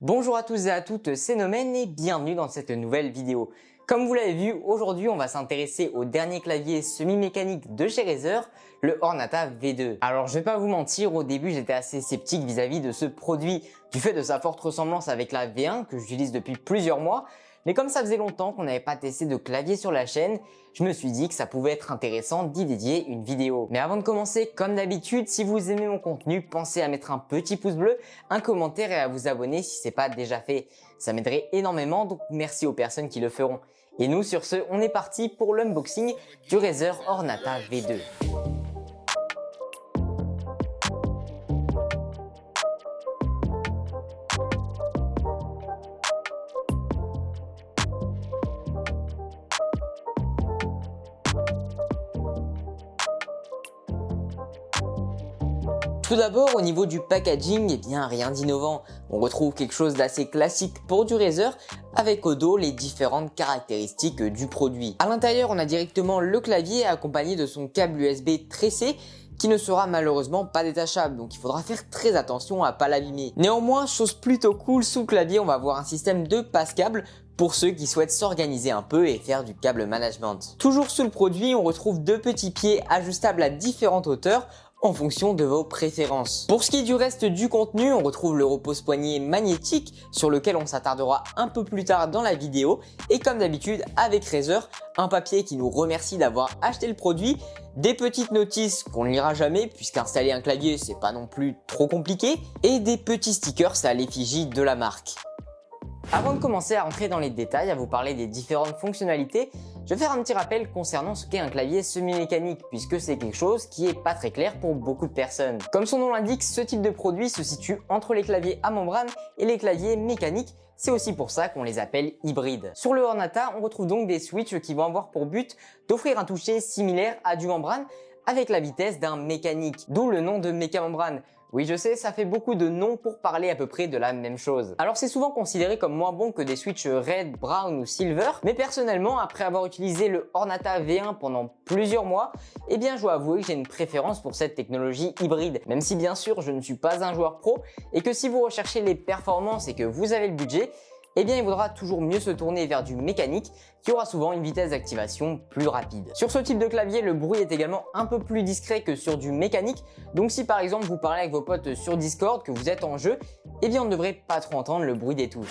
Bonjour à tous et à toutes, c'est Nomen et bienvenue dans cette nouvelle vidéo. Comme vous l'avez vu, aujourd'hui on va s'intéresser au dernier clavier semi-mécanique de chez Razer, le Ornata V2. Alors je vais pas vous mentir, au début j'étais assez sceptique vis-à-vis de ce produit du fait de sa forte ressemblance avec la V1 que j'utilise depuis plusieurs mois. Mais comme ça faisait longtemps qu'on n'avait pas testé de clavier sur la chaîne, je me suis dit que ça pouvait être intéressant d'y dédier une vidéo. Mais avant de commencer, comme d'habitude, si vous aimez mon contenu, pensez à mettre un petit pouce bleu, un commentaire et à vous abonner si c'est pas déjà fait. Ça m'aiderait énormément, donc merci aux personnes qui le feront. Et nous, sur ce, on est parti pour l'unboxing du Razer Ornata V2. Tout d'abord, au niveau du packaging, eh bien rien d'innovant. On retrouve quelque chose d'assez classique pour du Razer, avec au dos les différentes caractéristiques du produit. À l'intérieur, on a directement le clavier accompagné de son câble USB tressé, qui ne sera malheureusement pas détachable, donc il faudra faire très attention à pas l'abîmer. Néanmoins, chose plutôt cool, sous le clavier, on va avoir un système de passe-câble pour ceux qui souhaitent s'organiser un peu et faire du câble management. Toujours sous le produit, on retrouve deux petits pieds ajustables à différentes hauteurs, en fonction de vos préférences. Pour ce qui est du reste du contenu, on retrouve le repose-poignet magnétique sur lequel on s'attardera un peu plus tard dans la vidéo et comme d'habitude avec Razer, un papier qui nous remercie d'avoir acheté le produit, des petites notices qu'on ne lira jamais puisqu'installer un clavier c'est pas non plus trop compliqué et des petits stickers à l'effigie de la marque. Avant de commencer à rentrer dans les détails, à vous parler des différentes fonctionnalités, je vais faire un petit rappel concernant ce qu'est un clavier semi-mécanique puisque c'est quelque chose qui est pas très clair pour beaucoup de personnes. Comme son nom l'indique, ce type de produit se situe entre les claviers à membrane et les claviers mécaniques. C'est aussi pour ça qu'on les appelle hybrides. Sur le Ornata, on retrouve donc des switches qui vont avoir pour but d'offrir un toucher similaire à du membrane avec la vitesse d'un mécanique, d'où le nom de mécamembrane. Oui, je sais, ça fait beaucoup de noms pour parler à peu près de la même chose. Alors c'est souvent considéré comme moins bon que des switches red, brown ou silver, mais personnellement, après avoir utilisé le Ornata V1 pendant plusieurs mois, eh bien je dois avouer que j'ai une préférence pour cette technologie hybride, même si bien sûr je ne suis pas un joueur pro et que si vous recherchez les performances et que vous avez le budget, eh bien il vaudra toujours mieux se tourner vers du mécanique qui aura souvent une vitesse d'activation plus rapide. Sur ce type de clavier, le bruit est également un peu plus discret que sur du mécanique, donc si par exemple vous parlez avec vos potes sur Discord, que vous êtes en jeu, eh bien on ne devrait pas trop entendre le bruit des touches.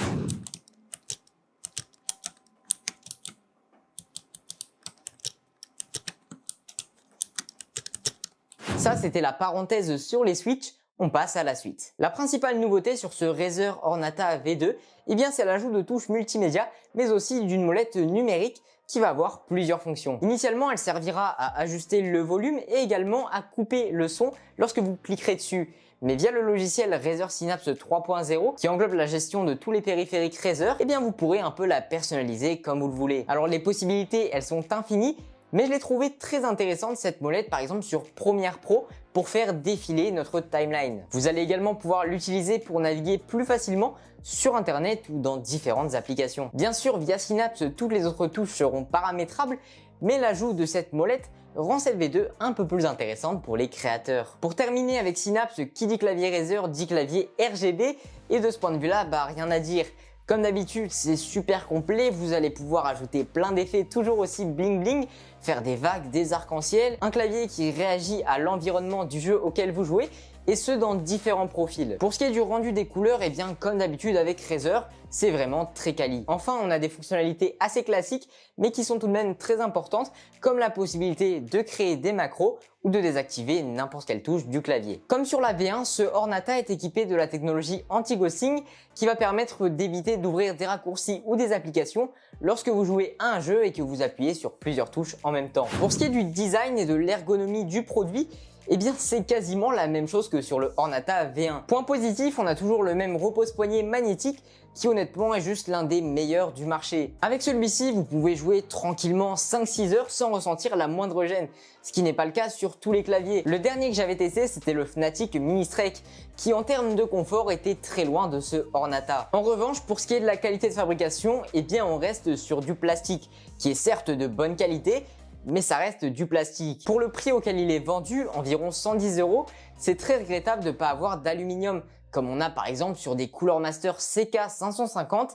Ça, c'était la parenthèse sur les switches. On passe à la suite. La principale nouveauté sur ce Razer Ornata V2, eh bien c'est l'ajout de touches multimédia, mais aussi d'une molette numérique qui va avoir plusieurs fonctions. Initialement, elle servira à ajuster le volume et également à couper le son lorsque vous cliquerez dessus. Mais via le logiciel Razer Synapse 3.0 qui englobe la gestion de tous les périphériques Razer, eh bien vous pourrez un peu la personnaliser comme vous le voulez. Alors les possibilités, elles sont infinies, mais je l'ai trouvé très intéressante cette molette par exemple sur Premiere Pro pour faire défiler notre timeline. Vous allez également pouvoir l'utiliser pour naviguer plus facilement sur internet ou dans différentes applications. Bien sûr via Synapse toutes les autres touches seront paramétrables, mais l'ajout de cette molette rend cette V2 un peu plus intéressante pour les créateurs. Pour terminer avec Synapse, qui dit clavier Razer dit clavier RGB et de ce point de vue là, rien à dire. Comme d'habitude, c'est super complet, vous allez pouvoir ajouter plein d'effets toujours aussi bling bling, faire des vagues, des arcs-en-ciel, un clavier qui réagit à l'environnement du jeu auquel vous jouez et ce dans différents profils. Pour ce qui est du rendu des couleurs, eh bien comme d'habitude avec Razer, c'est vraiment très quali. Enfin, on a des fonctionnalités assez classiques mais qui sont tout de même très importantes comme la possibilité de créer des macros ou de désactiver n'importe quelle touche du clavier. Comme sur la V1, ce Ornata est équipé de la technologie anti-ghosting qui va permettre d'éviter d'ouvrir des raccourcis ou des applications lorsque vous jouez à un jeu et que vous appuyez sur plusieurs touches en même temps. Pour ce qui est du design et de l'ergonomie du produit, eh bien c'est quasiment la même chose que sur le Ornata V1. Point positif, on a toujours le même repose-poignet magnétique qui honnêtement est juste l'un des meilleurs du marché. Avec celui-ci, vous pouvez jouer tranquillement 5-6 heures sans ressentir la moindre gêne, ce qui n'est pas le cas sur tous les claviers. Le dernier que j'avais testé, c'était le Fnatic Mini Strike, qui en termes de confort était très loin de ce Ornata. En revanche, pour ce qui est de la qualité de fabrication, eh bien on reste sur du plastique, qui est certes de bonne qualité, mais ça reste du plastique. Pour le prix auquel il est vendu, environ 110 €, c'est très regrettable de ne pas avoir d'aluminium comme on a par exemple sur des Cooler Master CK550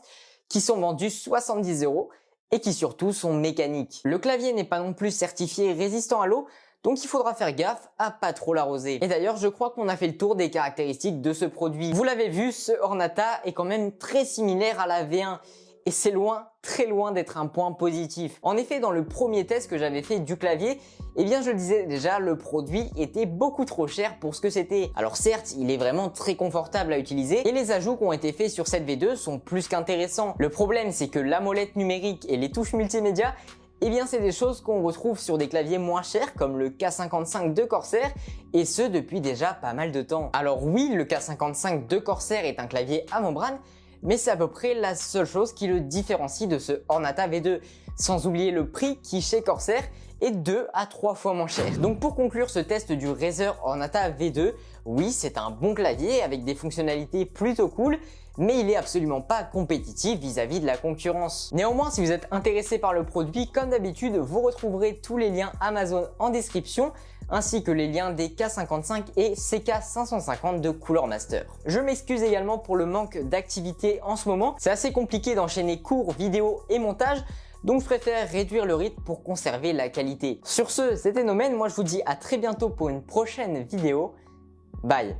qui sont vendus 70 € et qui surtout sont mécaniques. Le clavier n'est pas non plus certifié résistant à l'eau, donc il faudra faire gaffe à pas trop l'arroser. Et d'ailleurs, je crois qu'on a fait le tour des caractéristiques de ce produit. Vous l'avez vu, ce Ornata est quand même très similaire à la V1. Et c'est loin, très loin d'être un point positif. En effet, dans le premier test que j'avais fait du clavier, eh bien je le disais déjà, le produit était beaucoup trop cher pour ce que c'était. Alors certes, il est vraiment très confortable à utiliser et les ajouts qui ont été faits sur cette V2 sont plus qu'intéressants. Le problème, c'est que la molette numérique et les touches multimédia, eh bien c'est des choses qu'on retrouve sur des claviers moins chers comme le K55 de Corsair et ce depuis déjà pas mal de temps. Alors oui, le K55 de Corsair est un clavier à membrane, mais c'est à peu près la seule chose qui le différencie de ce Ornata V2, sans oublier le prix qui chez Corsair est 2 à 3 fois moins cher. Donc pour conclure ce test du Razer Ornata V2, oui c'est un bon clavier avec des fonctionnalités plutôt cool, mais il est absolument pas compétitif vis-à-vis de la concurrence. Néanmoins, si vous êtes intéressé par le produit, comme d'habitude, vous retrouverez tous les liens Amazon en description, ainsi que les liens des K55 et CK550 de Cooler Master. Je m'excuse également pour le manque d'activité en ce moment, c'est assez compliqué d'enchaîner cours, vidéos et montage, donc je préfère réduire le rythme pour conserver la qualité. Sur ce, c'était Nomen, moi je vous dis à très bientôt pour une prochaine vidéo. Bye!